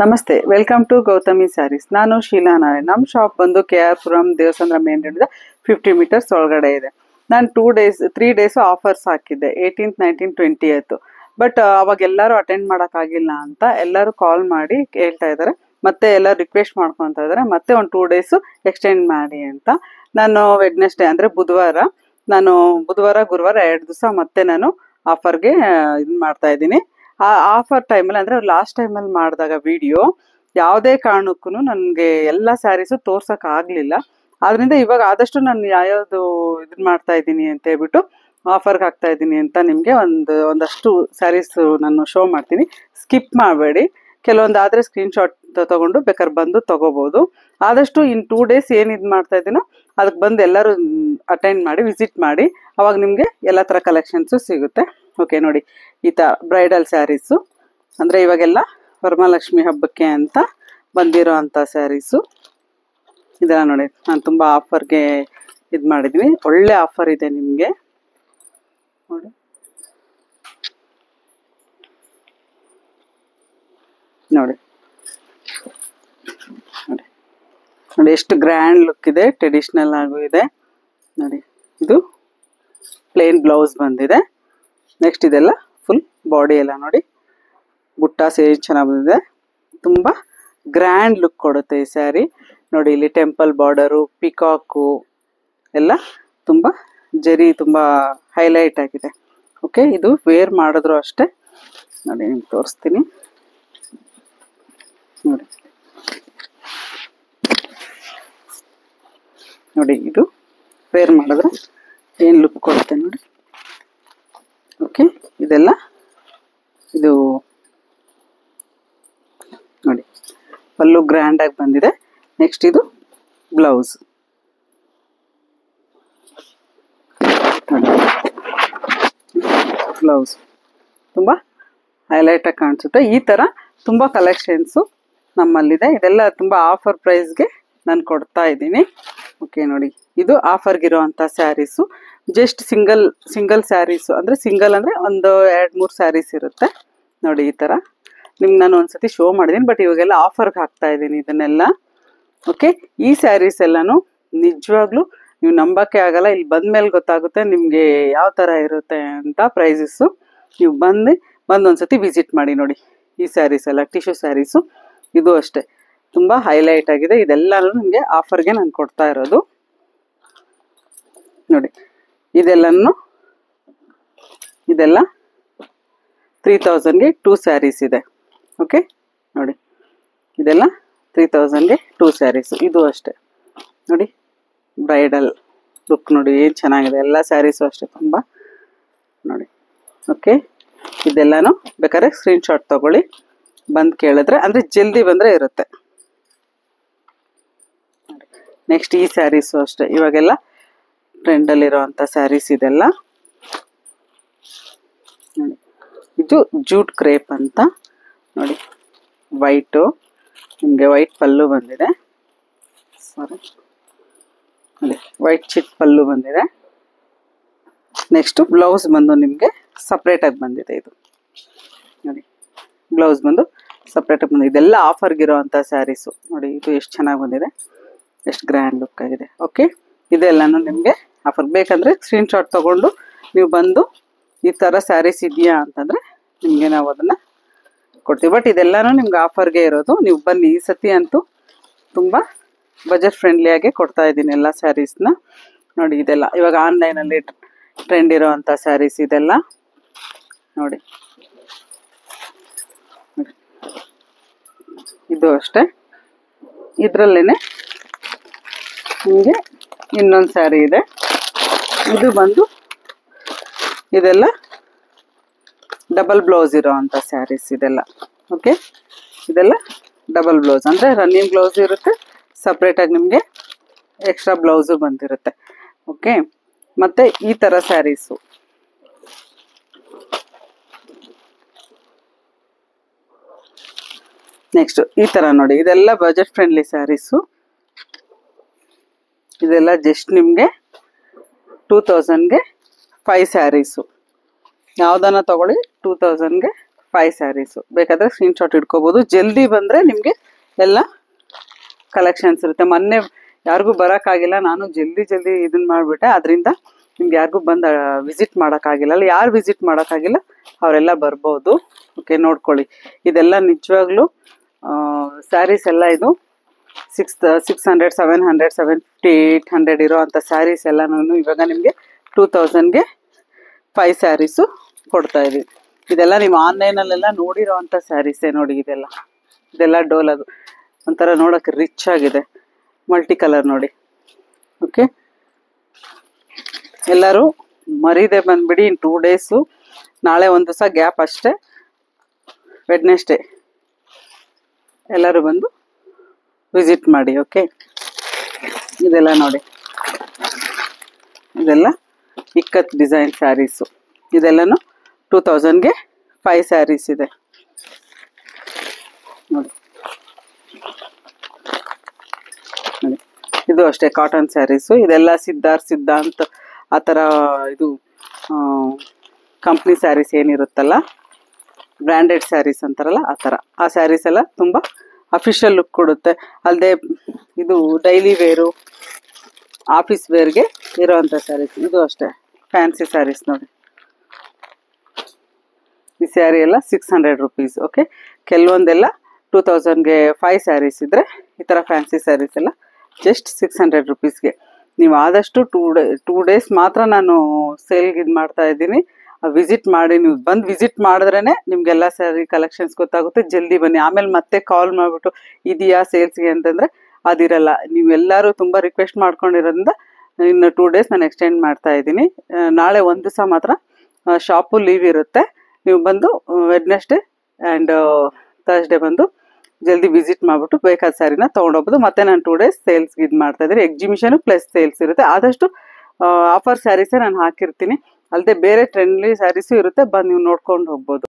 ನಮಸ್ತೆ, welcome to Gautami saris. ನಾನು ಶೀಲಾ ನಾರಾಯಣ್. ನಮ್ಮ ಶಾಪ್ ಬಂದು KR Puram Devasandra main road 50 meters ಒಳಗಡೆ ಇದೆ. ನಾನು 3 ಡೇಸ್ ಆಫರ್ಸ್ ಹಾಕಿದ್ದೆ, 18th, 19th, 20th. ಬಟ್ ಅವಾಗ ಎಲ್ಲರೂ ಅಟೆಂಡ್ ಮಾಡೋಕ್ಕಾಗಿಲ್ಲ ಅಂತ ಎಲ್ಲರೂ ಕಾಲ್ ಮಾಡಿ ಹೇಳ್ತಾ ಇದ್ದಾರೆ, ಮತ್ತೆ ಎಲ್ಲರೂ ರಿಕ್ವೆಸ್ಟ್ ಮಾಡ್ಕೊತಾ ಇದ್ದಾರೆ ಮತ್ತೆ ಒಂದು 2 ಡೇಸ್ ಎಕ್ಸ್ಟೆಂಡ್ ಮಾಡಿ ಅಂತ. ನಾನು ವೆಡ್ನೆಸ್ಡೇ ಅಂದರೆ ಬುಧವಾರ, ಗುರುವಾರ 2 ದಿವಸ ಮತ್ತೆ ನಾನು ಆಫರ್ಗೆ ಇದು ಮಾಡ್ತಾ ಇದ್ದೀನಿ. ಆ ಆಫರ್ ಟೈಮಲ್ಲಿ ಅಂದರೆ ಲಾಸ್ಟ್ ಟೈಮಲ್ಲಿ ಮಾಡಿದಾಗ ವಿಡಿಯೋ ಯಾವುದೇ ಕಾರಣಕ್ಕೂ ನನಗೆ ಎಲ್ಲ ಸ್ಯಾರೀಸು ತೋರ್ಸೋಕ್ಕಾಗಲಿಲ್ಲ. ಆದ್ದರಿಂದ ಇವಾಗ ಆದಷ್ಟು ನಾನು ಯಾವ್ಯಾವುದು ಇದನ್ನ ಮಾಡ್ತಾ ಇದ್ದೀನಿ ಅಂತ ಹೇಳ್ಬಿಟ್ಟು ಆಫರ್ಗೆ ಹಾಕ್ತಾ ಇದ್ದೀನಿ ಅಂತ ನಿಮಗೆ ಒಂದಷ್ಟು ಸ್ಯಾರೀಸು ನಾನು ಶೋ ಮಾಡ್ತೀನಿ. ಸ್ಕಿಪ್ ಮಾಡಬೇಡಿ. ಕೆಲವೊಂದಾದರೆ ಸ್ಕ್ರೀನ್ಶಾಟ್ ತೊಗೊಂಡು ಬೇಕಾದ್ರೆ ಬಂದು ತೊಗೋಬೋದು. ಆದಷ್ಟು ಇನ್ನು 2 ಡೇಸ್ ಏನು ಇದು ಮಾಡ್ತಾ ಇದ್ದೀನೋ ಅದಕ್ಕೆ ಬಂದು ಎಲ್ಲರೂ ಅಟೆಂಡ್ ಮಾಡಿ, ವಿಸಿಟ್ ಮಾಡಿ. ಅವಾಗ ನಿಮಗೆ ಎಲ್ಲ ಥರ ಕಲೆಕ್ಷನ್ಸು ಸಿಗುತ್ತೆ. ಓಕೆ ನೋಡಿ, ಈ ಥರ ಬ್ರೈಡಲ್ ಸ್ಯಾರೀಸು ಅಂದರೆ ಇವಾಗೆಲ್ಲ ವರಮಹಾಲಕ್ಷ್ಮಿ ಹಬ್ಬಕ್ಕೆ ಅಂತ ಬಂದಿರೋ ಅಂಥ ಸ್ಯಾರೀಸು ಇದೆಲ್ಲ ನೋಡಿ. ನಾನು ತುಂಬ ಆಫರ್ಗೆ ಇದು ಮಾಡಿದ್ದೀನಿ, ಒಳ್ಳೆ ಆಫರ್ ಇದೆ ನಿಮಗೆ ನೋಡಿ. ನೋಡಿ ನೋಡಿ ನೋಡಿ ಎಷ್ಟು ಗ್ರ್ಯಾಂಡ್ ಲುಕ್ ಇದೆ, ಟ್ರೆಡಿಷ್ನಲ್ ಆಗೂ ಇದೆ ನೋಡಿ. ಇದು ಪ್ಲೇನ್ ಬ್ಲೌಸ್ ಬಂದಿದೆ. ನೆಕ್ಸ್ಟ್ ಇದೆಲ್ಲ ಫುಲ್ ಬಾಡಿ ಎಲ್ಲ ನೋಡಿ, ಬುಟ್ಟ ಸೇರಿ ಚೆನ್ನಾಗಿ ಬಂದಿದೆ. ತುಂಬ ಗ್ರ್ಯಾಂಡ್ ಲುಕ್ ಕೊಡುತ್ತೆ ಈ ಸ್ಯಾರಿ ನೋಡಿ. ಇಲ್ಲಿ ಟೆಂಪಲ್ ಬಾರ್ಡರು, ಪಿಕಾಕು ಎಲ್ಲ ತುಂಬ ಜರಿ ತುಂಬ ಹೈಲೈಟ್ ಆಗಿದೆ. ಓಕೆ, ಇದು ವೇರ್ ಮಾಡಿದ್ರು ಅಷ್ಟೇ ನೋಡಿ, ನಿಮ್ಗೆ ತೋರಿಸ್ತೀನಿ ನೋಡಿ. ನೋಡಿ ಇದು ವೇರ್ ಮಾಡಿದ್ರೆ ಏನು ಲುಕ್ ಕೊಡುತ್ತೆ ನೋಡಿ. ಓಕೆ, ಇದೆಲ್ಲ ಇದು ನೋಡಿ ಪಲ್ಲು ಗ್ರ್ಯಾಂಡಾಗಿ ಬಂದಿದೆ. ನೆಕ್ಸ್ಟ್ ಇದು ಬ್ಲೌಸ್ ಬ್ಲೌಸ್ ತುಂಬ ಹೈಲೈಟಾಗಿ ಕಾಣಿಸುತ್ತೆ. ಈ ಥರ ತುಂಬ ಕಲೆಕ್ಷನ್ಸು ನಮ್ಮಲ್ಲಿದೆ. ಇದೆಲ್ಲ ತುಂಬ ಆಫರ್ ಪ್ರೈಸ್ಗೆ ನಾನು ಕೊಡ್ತಾ ಇದ್ದೀನಿ. ಓಕೆ ನೋಡಿ, ಇದು ಆಫರ್ಗಿರೋ ಅಂಥ ಸ್ಯಾರೀಸು. ಜಸ್ಟ್ ಸಿಂಗಲ್ ಸ್ಯಾರೀಸು ಅಂದರೆ ಸಿಂಗಲ್ ಅಂದರೆ ಒಂದು 2-3 ಸ್ಯಾರೀಸ್ ಇರುತ್ತೆ ನೋಡಿ. ಈ ಥರ ನಿಮ್ಗೆ ನಾನು ಒಂದ್ಸತಿ ಶೋ ಮಾಡಿದ್ದೀನಿ, ಬಟ್ ಇವಾಗೆಲ್ಲ ಆಫರ್ಗೆ ಹಾಕ್ತಾ ಇದ್ದೀನಿ ಇದನ್ನೆಲ್ಲ. ಓಕೆ, ಈ ಸ್ಯಾರೀಸ್ ಎಲ್ಲನೂ ನಿಜವಾಗ್ಲೂ ನೀವು ನಂಬೋಕ್ಕೆ ಆಗಲ್ಲ. ಇಲ್ಲಿ ಬಂದಮೇಲೆ ಗೊತ್ತಾಗುತ್ತೆ ನಿಮಗೆ ಯಾವ ಥರ ಇರುತ್ತೆ ಅಂತ ಪ್ರೈಸಸ್ಸು. ನೀವು ಬಂದು ಒಂದ್ಸತಿ ವಿಸಿಟ್ ಮಾಡಿ ನೋಡಿ. ಈ ಸ್ಯಾರೀಸ್ ಎಲ್ಲ ಟಿಶ್ಯೂ ಸ್ಯಾರೀಸು, ಇದು ಅಷ್ಟೇ ತುಂಬ ಹೈಲೈಟ್ ಆಗಿದೆ. ಇದೆಲ್ಲನೂ ನಿಮಗೆ ಆಫರ್ಗೆ ನಾನು ಕೊಡ್ತಾ ಇರೋದು ನೋಡಿ. ಇದೆಲ್ಲ 3000ಗೆ 2 ಸ್ಯಾರೀಸ್ ಇದೆ. ಓಕೆ ನೋಡಿ, ಇದೆಲ್ಲ 3000ಗೆ 2 ಸ್ಯಾರೀಸು. ಇದು ಅಷ್ಟೇ ನೋಡಿ, ಬ್ರೈಡಲ್ ಲುಕ್ ನೋಡಿ ಏನು ಚೆನ್ನಾಗಿದೆ. ಎಲ್ಲ ಸ್ಯಾರೀಸು ಅಷ್ಟೇ ತುಂಬ ನೋಡಿ. ಓಕೆ, ಇದೆಲ್ಲನೂ ಬೇಕಾದ್ರೆ ಸ್ಕ್ರೀನ್ಶಾಟ್ ತೊಗೊಳ್ಳಿ, ಬಂದು ಕೇಳಿದ್ರೆ ಅಂದರೆ ಜಲ್ದಿ ಬಂದರೆ ಇರುತ್ತೆ. ನೆಕ್ಸ್ಟ್ ಈ ಸ್ಯಾರೀಸು ಅಷ್ಟೇ, ಇವಾಗೆಲ್ಲ ಟ್ರೆಂಡಲ್ಲಿರೋ ಅಂಥ ಸ್ಯಾರೀಸ್ ಇದೆಲ್ಲ ನೋಡಿ. ಇದು ಜೂಟ್ ಕ್ರೇಪ್ ಅಂತ ನೋಡಿ, ವೈಟು, ನಿಮಗೆ ವೈಟ್ ಪಲ್ಲು ಬಂದಿದೆ. ಸಾರಿ ನೋಡಿ, ವೈಟ್ ಚಿಟ್ ಪಲ್ಲು ಬಂದಿದೆ. ನೆಕ್ಸ್ಟು ಬ್ಲೌಸ್ ಬಂದು ನಿಮಗೆ ಸಪ್ರೇಟಾಗಿ ಬಂದಿದೆ. ಇದು ನೋಡಿ, ಬ್ಲೌಸ್ ಬಂದು ಸಪ್ರೇಟಾಗಿ ಬಂದಿದೆ. ಇದೆಲ್ಲ ಆಫರ್ಗಿರೋ ಅಂಥ ಸ್ಯಾರೀಸು ನೋಡಿ. ಇದು ಎಷ್ಟು ಚೆನ್ನಾಗಿ ಬಂದಿದೆ, ಎಷ್ಟು ಗ್ರ್ಯಾಂಡ್ ಲುಕ್ ಆಗಿದೆ. ಓಕೆ, ಇದೆಲ್ಲನೂ ನಿಮಗೆ ಆಫರ್ ಬೇಕಂದರೆ ಸ್ಕ್ರೀನ್ಶಾಟ್ ತೊಗೊಂಡು ನೀವು ಬಂದು ಈ ಥರ ಸ್ಯಾರೀಸ್ ಇದೆಯಾ ಅಂತಂದರೆ ನಿಮಗೆ ನಾವು ಅದನ್ನು ಕೊಡ್ತೀವಿ. ಬಟ್ ಇದೆಲ್ಲನೂ ನಿಮ್ಗೆ ಆಫರ್ಗೆ ಇರೋದು. ನೀವು ಬನ್ನಿ, ಈ ಸತಿ ಅಂತೂ ತುಂಬ ಬಜೆಟ್ ಫ್ರೆಂಡ್ಲಿಯಾಗೆ ಕೊಡ್ತಾ ಇದ್ದೀನಿ ಎಲ್ಲ ಸ್ಯಾರೀಸ್ನ ನೋಡಿ. ಇದೆಲ್ಲ ಇವಾಗ ಆನ್ಲೈನಲ್ಲಿ ಟ್ರೆಂಡ್ ಇರೋ ಅಂಥ ಸ್ಯಾರೀಸ್ ಇದೆಲ್ಲ ನೋಡಿ. ಇದು ಅಷ್ಟೇ, ಇದರಲ್ಲೇ ನಿಮಗೆ ಇನ್ನೊಂದು ಸ್ಯಾರಿ ಇದೆ. ಇದು ಬಂದು ಇದೆಲ್ಲ ಡಬಲ್ ಬ್ಲೌಸ್ ಇರೋ ಅಂಥ ಸ್ಯಾರೀಸ್ ಇದೆಲ್ಲ. ಓಕೆ, ಇದೆಲ್ಲ ಡಬಲ್ ಬ್ಲೌಸ್ ಅಂದರೆ ರನ್ನಿಂಗ್ ಬ್ಲೌಸ್ ಇರುತ್ತೆ, ಸಪ್ರೇಟಾಗಿ ನಿಮಗೆ ಎಕ್ಸ್ಟ್ರಾ ಬ್ಲೌಸು ಬಂದಿರುತ್ತೆ. ಓಕೆ, ಮತ್ತು ಈ ಥರ ಸ್ಯಾರೀಸು ನೆಕ್ಸ್ಟು ಈ ಥರ ನೋಡಿ. ಇದೆಲ್ಲ ಬಜೆಟ್ ಫ್ರೆಂಡ್ಲಿ ಸ್ಯಾರೀಸು. ಇದೆಲ್ಲ ಜಸ್ಟ್ ನಿಮಗೆ 2000ಗೆ 5 ಸ್ಯಾರೀಸು. ಯಾವುದನ್ನ ತೊಗೊಳ್ಳಿ 2000ಗೆ 5 ಸ್ಯಾರೀಸು. ಬೇಕಾದರೆ ಸ್ಕ್ರೀನ್ಶಾಟ್ ಇಟ್ಕೋಬೋದು. ಜಲ್ದಿ ಬಂದರೆ ನಿಮಗೆ ಎಲ್ಲ ಕಲೆಕ್ಷನ್ಸ್ ಇರುತ್ತೆ. ಮೊನ್ನೆ ಯಾರಿಗೂ ಬರೋಕ್ಕಾಗಿಲ್ಲ, ನಾನು ಜಲ್ದಿ ಇದನ್ನು ಮಾಡಿಬಿಟ್ಟೆ. ಅದರಿಂದ ನಿಮ್ಗೆ ಯಾರಿಗೂ ಬಂದು ವಿಸಿಟ್ ಮಾಡೋಕ್ಕಾಗಿಲ್ಲ. ಅಲ್ಲಿ ಯಾರು ವಿಸಿಟ್ ಮಾಡೋಕ್ಕಾಗಿಲ್ಲ ಅವರೆಲ್ಲ ಬರ್ಬೋದು. ಓಕೆ, ನೋಡ್ಕೊಳ್ಳಿ. ಇದೆಲ್ಲ ನಿಜವಾಗ್ಲೂ ಸ್ಯಾರೀಸ್ ಎಲ್ಲ ಇದು 600, 700, 750, 800 ಇರೋ ಅಂಥ ಸ್ಯಾರೀಸ್ ಎಲ್ಲ ನಾನು ಇವಾಗ ನಿಮಗೆ 2000ಗೆ 5 ಸ್ಯಾರೀಸು ಕೊಡ್ತಾ ಇದ್ದೀವಿ. ಇದೆಲ್ಲ ನೀವು ಆನ್ಲೈನಲ್ಲೆಲ್ಲ ನೋಡಿರೋ ಅಂಥ ಸ್ಯಾರೀಸೇ ನೋಡಿ. ಇದೆಲ್ಲ ಡೋಲ್, ಅದು ಒಂಥರ ನೋಡೋಕ್ಕೆ ರಿಚ್ ಆಗಿದೆ, ಮಲ್ಟಿ ಕಲರ್ ನೋಡಿ. ಓಕೆ, ಎಲ್ಲರೂ ಮರೀದೆ ಬಂದುಬಿಡಿ. ಇನ್ 2 ಡೇಸು, ನಾಳೆ ಒಂದು ದಿವಸ ಗ್ಯಾಪ್ ಅಷ್ಟೇ, ವೆಡ್ನೆಸ್ಡೇ ಎಲ್ಲರೂ ಬಂದು ವಿಸಿಟ್ ಮಾಡಿ. ಓಕೆ, ಇದೆಲ್ಲ ನೋಡಿ, ಇದೆಲ್ಲ ಇಕ್ಕತ್ ಡಿಸೈನ್ ಸ್ಯಾರೀಸು. ಇದೆಲ್ಲನೂ 2000ಗೆ 5 ಸ್ಯಾರೀಸ್ ಇದೆ ನೋಡಿ. ಇದು ಅಷ್ಟೇ ಕಾಟನ್ ಸ್ಯಾರೀಸು. ಇದೆಲ್ಲ ಸಿದ್ಧಾಂತ್ ಆ ಥರ ಇದು ಕಂಪ್ನಿ ಸ್ಯಾರೀಸ್ ಏನಿರುತ್ತಲ್ಲ, ಬ್ರ್ಯಾಂಡೆಡ್ ಸ್ಯಾರೀಸ್ ಅಂತಾರಲ್ಲ ಆ ಥರ, ಆ ಸ್ಯಾರೀಸ್ ಎಲ್ಲ ತುಂಬ ಅಫಿಷಿಯಲ್ ಲುಕ್ ಕೊಡುತ್ತೆ. ಅಲ್ಲದೆ ಇದು ಡೈಲಿ ವೇರು, ಆಫೀಸ್ ವೇರ್ಗೆ ಇರೋವಂಥ ಸ್ಯಾರೀಸ್. ಇದು ಅಷ್ಟೇ ಫ್ಯಾನ್ಸಿ ಸ್ಯಾರೀಸ್ ನೋಡಿ. ಈ ಸ್ಯಾರಿ ಎಲ್ಲ 600 ರುಪೀಸ್. ಓಕೆ, ಕೆಲವೊಂದೆಲ್ಲ 2000ಗೆ 5 ಸ್ಯಾರೀಸ್ ಇದ್ದರೆ, ಈ ಥರ ಫ್ಯಾನ್ಸಿ ಸ್ಯಾರೀಸ್ ಎಲ್ಲ ಜಸ್ಟ್ 600 ರುಪೀಸ್ಗೆ. ನೀವು ಆದಷ್ಟು 2 ಡೇಸ್ ಮಾತ್ರ ನಾನು ಸೇಲ್ಗೆ ಇದು ಮಾಡ್ತಾ ಇದ್ದೀನಿ. ವಿಸಿಟ್ ಮಾಡಿ, ನೀವು ಬಂದು ವಿಸಿಟ್ ಮಾಡಿದ್ರೇ ನಿಮಗೆಲ್ಲ ಸ್ಯಾರಿ ಕಲೆಕ್ಷನ್ಸ್ ಗೊತ್ತಾಗುತ್ತೆ. ಜಲ್ದಿ ಬನ್ನಿ. ಆಮೇಲೆ ಮತ್ತೆ ಕಾಲ್ ಮಾಡಿಬಿಟ್ಟು ಇದೆಯಾ ಸೇಲ್ಸ್ಗೆ ಅಂತಂದರೆ ಅದಿರಲ್ಲ. ನೀವೆಲ್ಲರೂ ತುಂಬ ರಿಕ್ವೆಸ್ಟ್ ಮಾಡ್ಕೊಂಡಿರೋದ್ರಿಂದ ಇನ್ನು 2 ಡೇಸ್ ನಾನು ಎಕ್ಸ್ಟೆಂಡ್ ಮಾಡ್ತಾ ಇದ್ದೀನಿ. ನಾಳೆ ಒಂದು ದಿವಸ ಮಾತ್ರ ಶಾಪು ಲೀವ್ ಇರುತ್ತೆ. ನೀವು ಬಂದು ವೆಡ್ನೆಸ್ಡೇ ಆ್ಯಂಡ್ ಥರ್ಸ್ಡೇ ಬಂದು ಜಲ್ದಿ ವಿಸಿಟ್ ಮಾಡಿಬಿಟ್ಟು ಬೇಕಾದ ಸ್ಯಾರಿನ ತೊಗೊಂಡೋಗ್ಬೋದು. ಮತ್ತು ನಾನು 2 ಡೇಸ್ ಸೇಲ್ಸ್ಗೆ ಇದು ಮಾಡ್ತಾ ಇದ್ದೀನಿ. ಎಕ್ಸಿಬಿಷನು ಪ್ಲಸ್ ಸೇಲ್ಸ್ ಇರುತ್ತೆ. ಆದಷ್ಟು ಆಫರ್ ಸ್ಯಾರೀಸೇ ನಾನು ಹಾಕಿರ್ತೀನಿ. ಅಲ್ಲದೆ ಬೇರೆ ಟ್ರೆಂಡ್ಲಿ ಸ್ಯಾರೀಸು ಇರುತ್ತೆ, ಬಂದು ನೀವು ನೋಡ್ಕೊಂಡು ಹೋಗ್ಬೋದು.